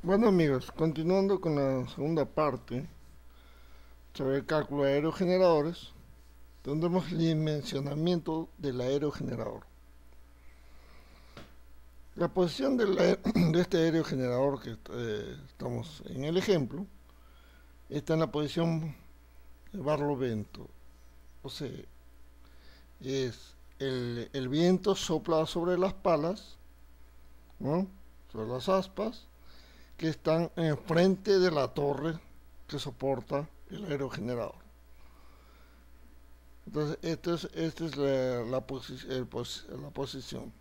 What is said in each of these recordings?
Bueno amigos, continuando con la segunda parte sobre el cálculo de aerogeneradores, tendremos el dimensionamiento del aerogenerador. La posición de este aerogenerador que estamos en el ejemplo está en la posición de barlovento, o sea, es el viento sopla sobre las palas, ¿no? Sobre las aspas que están enfrente de la torre que soporta el aerogenerador. Entonces, esta es la posición.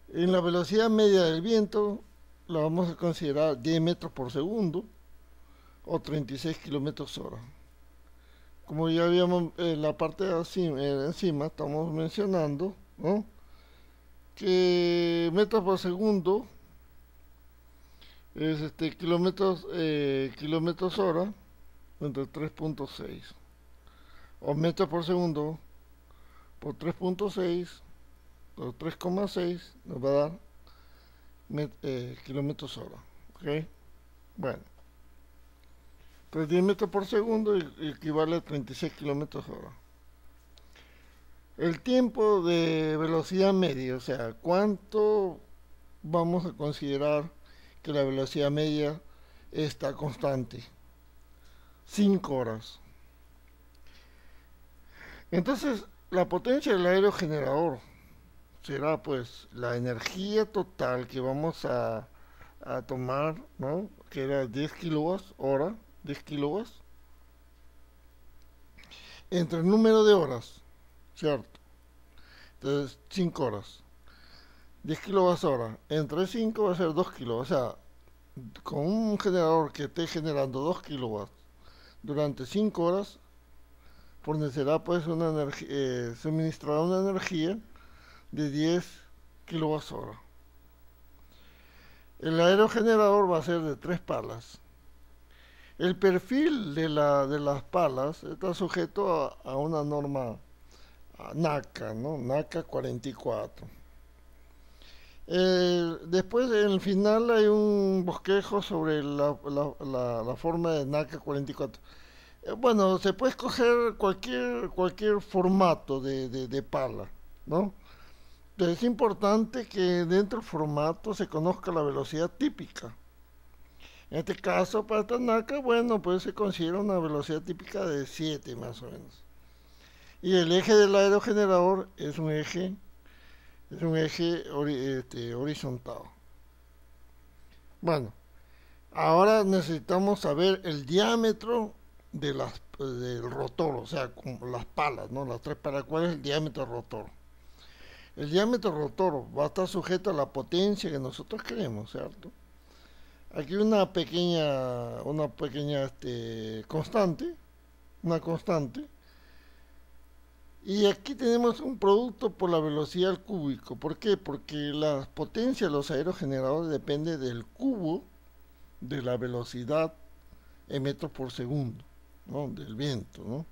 En la velocidad media del viento la vamos a considerar 10 metros por segundo o 36 kilómetros hora. Como ya habíamos en la parte de encima, estamos mencionando, ¿no?, que metros por segundo es kilómetros hora entre 3.6 o metros por segundo por 3.6 o 3,6 nos va a dar kilómetros hora. ¿Ok? Bueno, pues 10 metros por segundo equivale a 36 kilómetros hora. El tiempo de velocidad media, o sea, ¿cuánto vamos a considerar que la velocidad media está constante? 5 horas. Entonces, la potencia del aerogenerador será pues la energía total que vamos a tomar, ¿no?, que era 10 kilowatts hora, 10 kilowatts, entre el número de horas, ¿cierto? Entonces, 5 horas. 10 kilowatts hora entre 5 va a ser 2 kilowatts. O sea, con un generador que esté generando 2 kilowatts durante 5 horas, fornecerá pues una energía, suministrará una energía de 10 kilowatts hora. El aerogenerador va a ser de 3 palas. El perfil de las palas está sujeto a una norma NACA, ¿no? NACA 44. Después, en el final, hay un bosquejo sobre la forma de NACA 44. Bueno, se puede escoger cualquier formato de pala, ¿no? Pero es importante que dentro del formato se conozca la velocidad típica. En este caso, para esta NACA, bueno, pues se considera una velocidad típica de 7 más o menos. Y el eje del aerogenerador es un eje horizontal. Bueno, ahora necesitamos saber el diámetro del rotor, o sea, con las palas, ¿no? Las 3 palas. ¿Cuál es el diámetro del rotor? El diámetro del rotor va a estar sujeto a la potencia que nosotros queremos, ¿cierto? Aquí una pequeña constante, una constante. Y aquí tenemos un producto por la velocidad al cúbico. ¿Por qué? Porque la potencia de los aerogeneradores depende del cubo de la velocidad en metros por segundo, ¿no?, del viento, ¿no?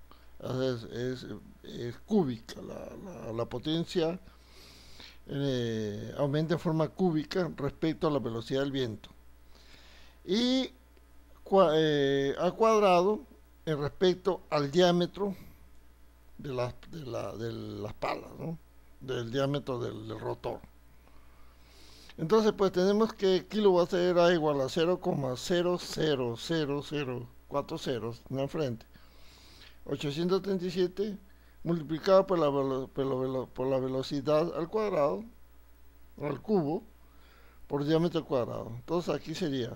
Es cúbica, la potencia aumenta en forma cúbica respecto a la velocidad del viento. Y al cuadrado en respecto al diámetro de las palas, ¿no?, del diámetro del rotor. Entonces, pues tenemos que kilowatt era igual a 0,000040 ceros en la frente. 837 multiplicado por la velocidad al cuadrado, al cubo, por diámetro al cuadrado. Entonces aquí sería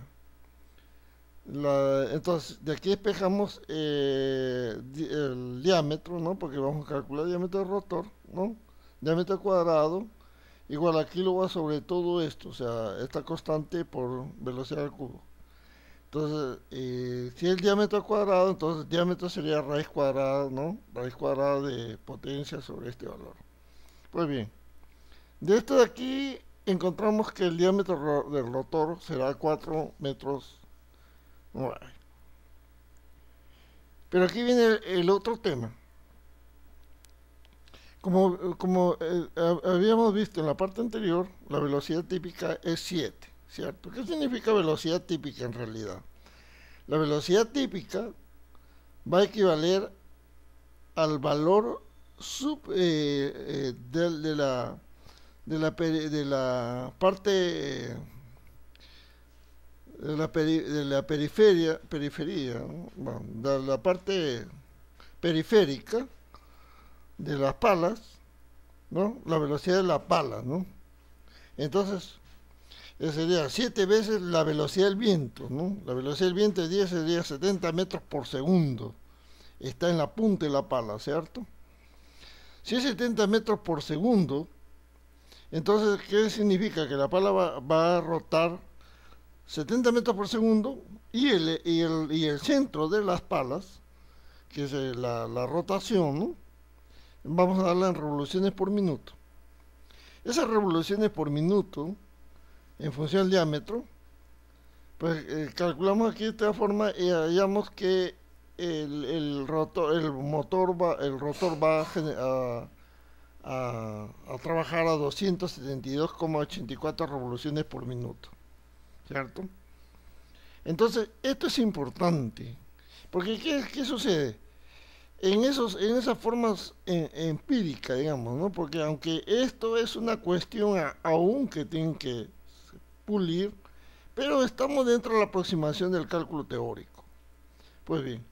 entonces de aquí despejamos el diámetro, ¿no?, porque vamos a calcular el diámetro del rotor, ¿no? Diámetro cuadrado igual a kilowatt sobre todo esto, o sea, esta constante por velocidad al cubo. Entonces, si el diámetro cuadrado, entonces el diámetro sería raíz cuadrada, ¿no? Raíz cuadrada de potencia sobre este valor. Pues bien, de esto de aquí encontramos que el diámetro del rotor será 4 metros 9. Pero aquí viene el otro tema. Como habíamos visto en la parte anterior, la velocidad típica es 7, ¿cierto? ¿Qué significa velocidad típica en realidad? La velocidad típica va a equivaler al valor de la parte de la periferia, ¿no? Bueno, de la parte periférica de las palas, ¿no? La velocidad de la pala, ¿no? Entonces, sería 7 veces la velocidad del viento, ¿no? La velocidad del viento de 10 sería 70 metros por segundo. Está en la punta de la pala, ¿cierto? Si es 70 metros por segundo, entonces, ¿qué significa? Que la pala va a rotar 70 metros por segundo y el centro de las palas, que es la rotación, ¿no? Vamos a darla en revoluciones por minuto. Esas revoluciones por minuto, en función del diámetro, pues calculamos aquí de esta forma y hallamos que el rotor va a trabajar a 272,84 revoluciones por minuto, ¿cierto? Entonces, esto es importante, porque ¿qué sucede? En esas formas empíricas, digamos, ¿no? Porque aunque esto es una cuestión aún que tienen que pulir, pero estamos dentro de la aproximación del cálculo teórico. Pues bien,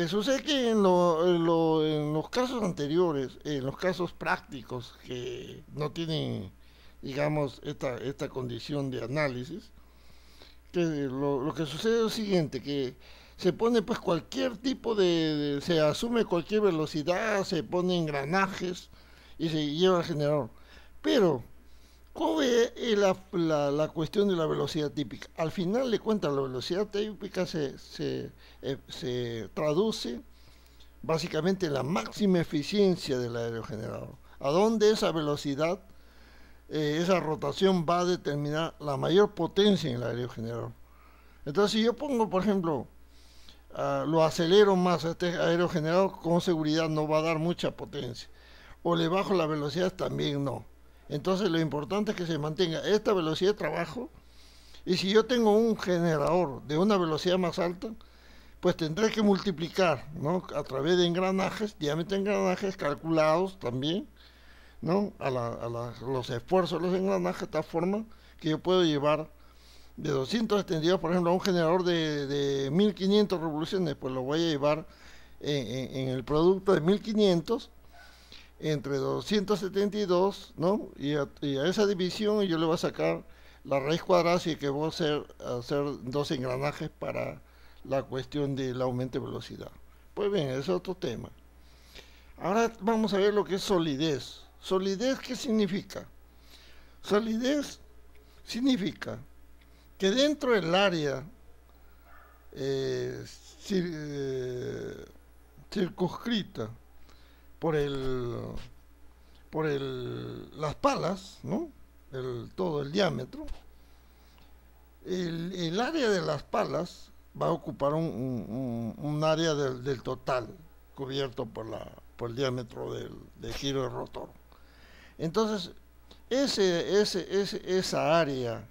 sucede que en los casos anteriores, en los casos prácticos que no tienen, digamos, esta condición de análisis, que lo que sucede es lo siguiente, que se pone pues cualquier tipo se asume cualquier velocidad, se pone engranajes y se lleva al generador. Pero, ¿cómo es la cuestión de la velocidad típica? Al final de cuentas, la velocidad típica se traduce básicamente en la máxima eficiencia del aerogenerador. A dónde esa velocidad, esa rotación va a determinar la mayor potencia en el aerogenerador. Entonces, si yo pongo, por ejemplo, lo acelero más a este aerogenerador, con seguridad no va a dar mucha potencia. O le bajo la velocidad, también no. Entonces lo importante es que se mantenga esta velocidad de trabajo. Y si yo tengo un generador de una velocidad más alta, pues tendré que multiplicar, ¿no? A través de engranajes, diámetro de engranajes calculados también, ¿no? Los esfuerzos de los engranajes, de tal forma que yo puedo llevar de 272, por ejemplo, a un generador de 1500 revoluciones, pues lo voy a llevar en el producto de 1500 entre 272, ¿no? Y a esa división yo le voy a sacar la raíz cuadrada, así que voy a hacer dos engranajes para la cuestión del aumento de velocidad. Pues bien, ese es otro tema. Ahora vamos a ver lo que es solidez. ¿Solidez qué significa? Solidez significa que dentro del área circunscrita por las palas, ¿no? Todo el diámetro, el área de las palas va a ocupar un área del total cubierto por el diámetro del giro del rotor. Entonces, esa área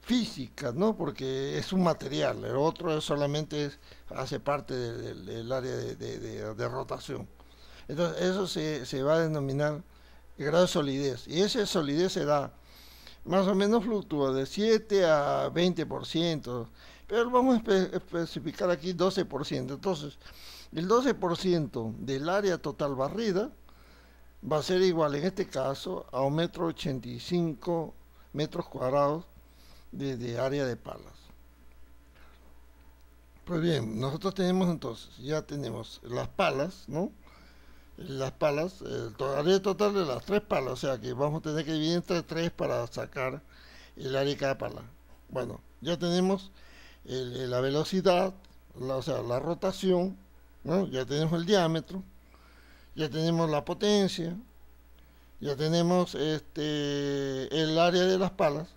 física, ¿no? Porque es un material, el otro hace parte del área de rotación. Entonces, eso se va a denominar el grado de solidez. Y esa solidez se da, más o menos fluctúa de 7 a 20%, pero vamos a especificar aquí 12%. Entonces, el 12% del área total barrida va a ser igual, en este caso, a 1,85 metros cuadrados de área de palas. Pues bien, nosotros ya tenemos las palas, ¿no? Las palas, el área total de las 3 palas, o sea que vamos a tener que dividir entre 3 para sacar el área de cada pala. Bueno, ya tenemos la velocidad, o sea, la rotación, ¿no? Ya tenemos el diámetro, ya tenemos la potencia, ya tenemos el área de las palas.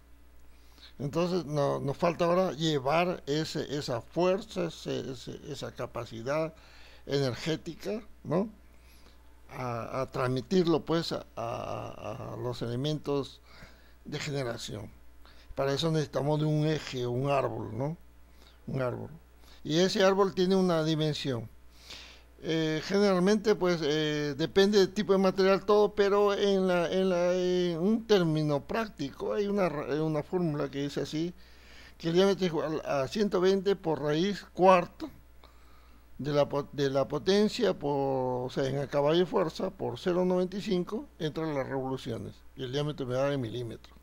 Entonces nos falta ahora llevar esa fuerza, esa capacidad energética, ¿no? A transmitirlo pues a los elementos de generación. Para eso necesitamos de un eje, un árbol, ¿no? Un árbol. Y ese árbol tiene una dimensión. Generalmente, pues, depende del tipo de material todo, pero en un término práctico hay una fórmula que dice así, que el diámetro es igual a 120 por raíz cuarta de la potencia, o sea, en el caballo de fuerza, por 0,95 entre las revoluciones. Y el diámetro me da en milímetros.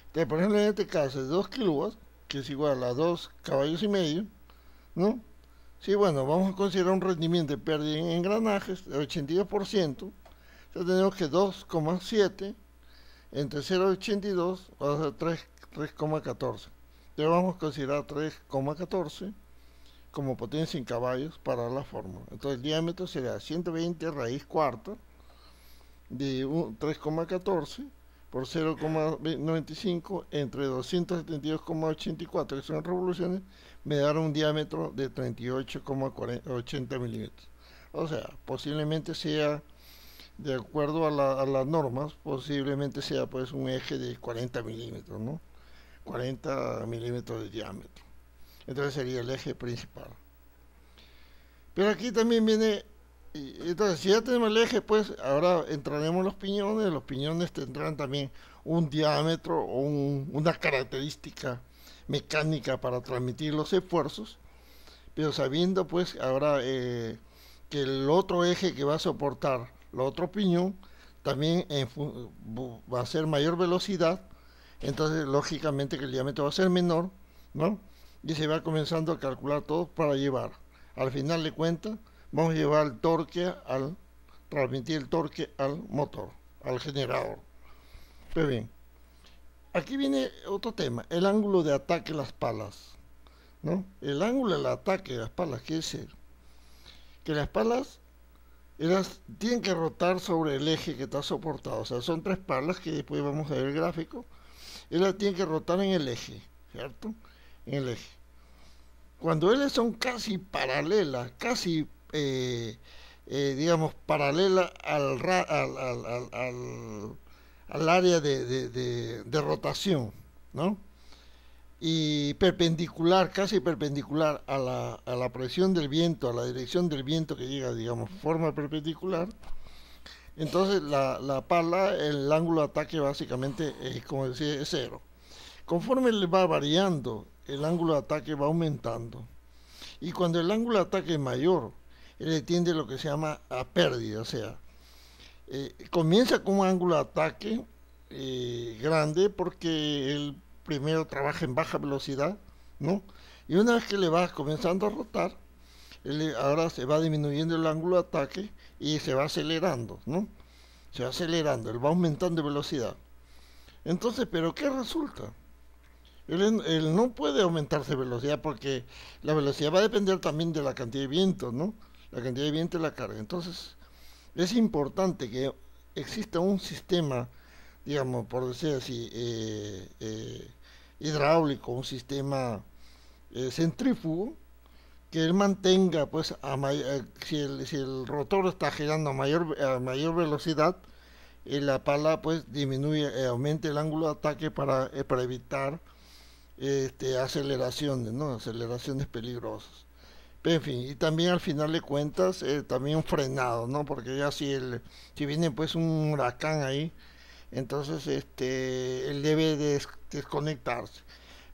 Entonces, por ejemplo, en este caso, de 2 kilowatts, que es igual a 2 caballos y medio, ¿no? Sí, bueno, vamos a considerar un rendimiento de pérdida en engranajes de 82%. Entonces tenemos que 2,7 entre 0,82 va a ser 3,14. Entonces vamos a considerar 3,14 como potencia en caballos para la fórmula. Entonces el diámetro será 120 raíz cuarta de 3,14 por 0,95 entre 272,84, que son revoluciones, me dará un diámetro de 38,80 milímetros. O sea, posiblemente sea, de acuerdo a las normas, posiblemente sea pues un eje de 40 milímetros, ¿no? 40 milímetros de diámetro. Entonces sería el eje principal. Pero aquí también viene, entonces si ya tenemos el eje, pues ahora entraremos en los piñones tendrán también un diámetro o una característica mecánica para transmitir los esfuerzos, pero sabiendo pues ahora que el otro eje que va a soportar el otro piñón también va a ser mayor velocidad, entonces lógicamente que el diámetro va a ser menor, ¿no? Y se va comenzando a calcular todo para llevar. Al final de cuentas, vamos a llevar el torque transmitir el torque al motor, al generador. Pues bien, aquí viene otro tema, el ángulo de ataque de las palas, ¿no? El ángulo del ataque de las palas quiere decir que las palas tienen que rotar sobre el eje que está soportado. O sea, son tres palas que después vamos a ver el gráfico. Ellas tienen que rotar en el eje, ¿cierto? En el eje. Cuando ellas son casi paralelas, casi, digamos, paralelas al área de rotación, ¿no? Y perpendicular, casi perpendicular a la presión del viento, a la dirección del viento que llega, digamos, forma perpendicular, entonces la pala, el ángulo de ataque básicamente es, como decía, es cero. Conforme le va variando, el ángulo de ataque va aumentando. Y cuando el ángulo de ataque es mayor, él tiende a lo que se llama a pérdida, o sea, comienza con un ángulo de ataque grande porque él primero trabaja en baja velocidad, ¿no? Y una vez que le va comenzando a rotar, ahora se va disminuyendo el ángulo de ataque y se va acelerando, ¿no? Se va acelerando, él va aumentando de velocidad. Entonces, ¿pero qué resulta? Él no puede aumentarse de velocidad porque la velocidad va a depender también de la cantidad de viento, ¿no? La cantidad de viento y la carga. Entonces, es importante que exista un sistema, digamos, por decir así, hidráulico, un sistema centrífugo, que él mantenga, pues, si el rotor está girando a mayor velocidad, la pala, pues, disminuye, aumenta el ángulo de ataque para evitar aceleraciones, ¿no? Aceleraciones peligrosas. Pero en fin, y también al final de cuentas, también un frenado, ¿no? Porque ya si viene pues un huracán ahí, entonces él debe desconectarse.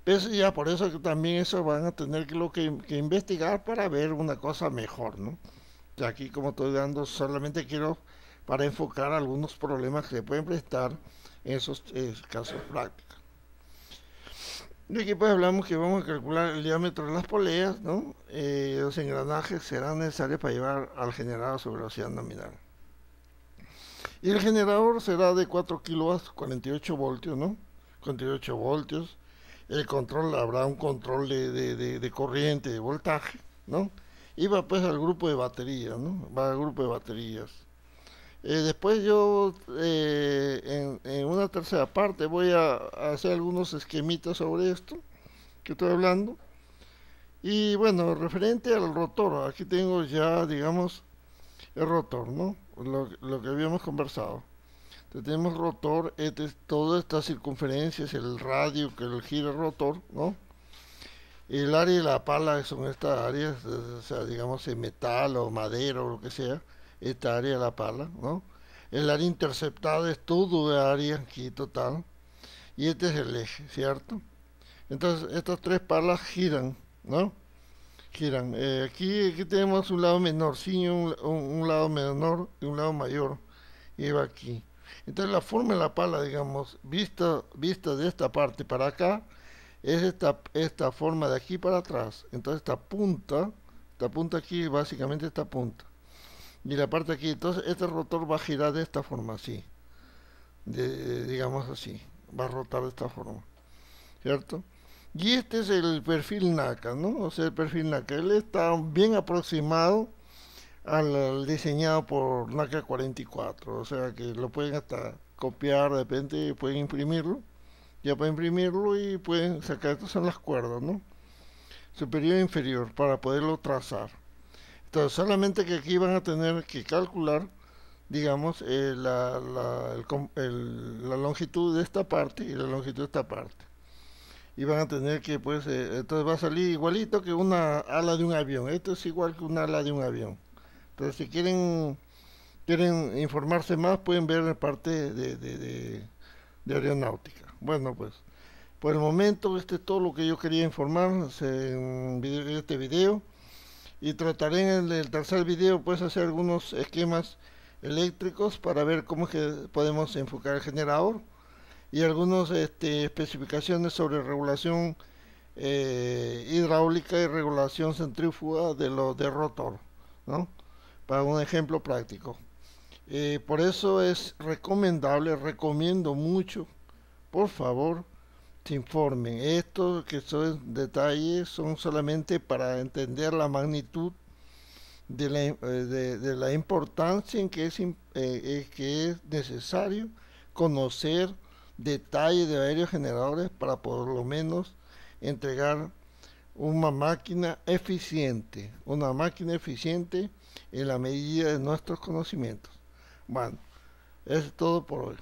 Pero eso ya por eso que también eso van a tener que investigar para ver una cosa mejor, ¿no? Ya aquí como estoy dando, solamente quiero para enfocar algunos problemas que se pueden prestar en esos casos prácticos. Y aquí pues hablamos que vamos a calcular el diámetro de las poleas, ¿no? Los engranajes serán necesarios para llevar al generador a su velocidad nominal. Y el generador será de 4 kilowatts, 48 voltios, ¿no? 48 voltios. El control, habrá un control de corriente, de voltaje, ¿no? Y va pues al grupo de baterías, ¿no? Va al grupo de baterías. Después yo en una tercera parte voy a hacer algunos esquemitas sobre esto que estoy hablando. Y bueno, referente al rotor, aquí tengo ya, digamos, el rotor, ¿no? Lo que habíamos conversado. Entonces tenemos rotor, toda esta circunferencia es el radio que gira el rotor, ¿no? El área de la pala son estas áreas, o sea, digamos en metal o madera o lo que sea, esta área de la pala, ¿no? El área interceptada es todo el área aquí total, y este es el eje, ¿cierto? Entonces estas tres palas giran, ¿no? Giran. Aquí tenemos un lado menor, sí, un lado menor y un lado mayor, y va aquí. Entonces la forma de la pala, digamos, vista de esta parte para acá, es esta forma de aquí para atrás. Entonces esta punta aquí, básicamente esta punta. Y la parte aquí, entonces este rotor va a girar de esta forma, así. Digamos así. Va a rotar de esta forma. ¿Cierto? Y este es el perfil NACA, ¿no? O sea, el perfil NACA. Él está bien aproximado al diseñado por NACA 44. O sea, que lo pueden hasta copiar, de repente pueden imprimirlo. Ya para imprimirlo y pueden sacar, estas son las cuerdas, ¿no? Superior e inferior, para poderlo trazar. Entonces, solamente que aquí van a tener que calcular, digamos, la longitud de esta parte y la longitud de esta parte. Y van a tener que, pues, entonces va a salir igualito que una ala de un avión. Esto es igual que una ala de un avión. Entonces, si quieren informarse más, pueden ver la parte de aeronáutica. Bueno, pues, por el momento, este es todo lo que yo quería informar en este video. Y trataré en el tercer video, pues, hacer algunos esquemas eléctricos para ver cómo es que podemos enfocar el generador y algunas especificaciones sobre regulación hidráulica y regulación centrífuga de rotor, ¿no? Para un ejemplo práctico. Por eso es recomendable, recomiendo mucho, por favor, se informen. Estos que son detalles son solamente para entender la magnitud de la importancia en que es necesario conocer detalles de aerogeneradores para por lo menos entregar una máquina eficiente en la medida de nuestros conocimientos. Bueno, eso es todo por hoy.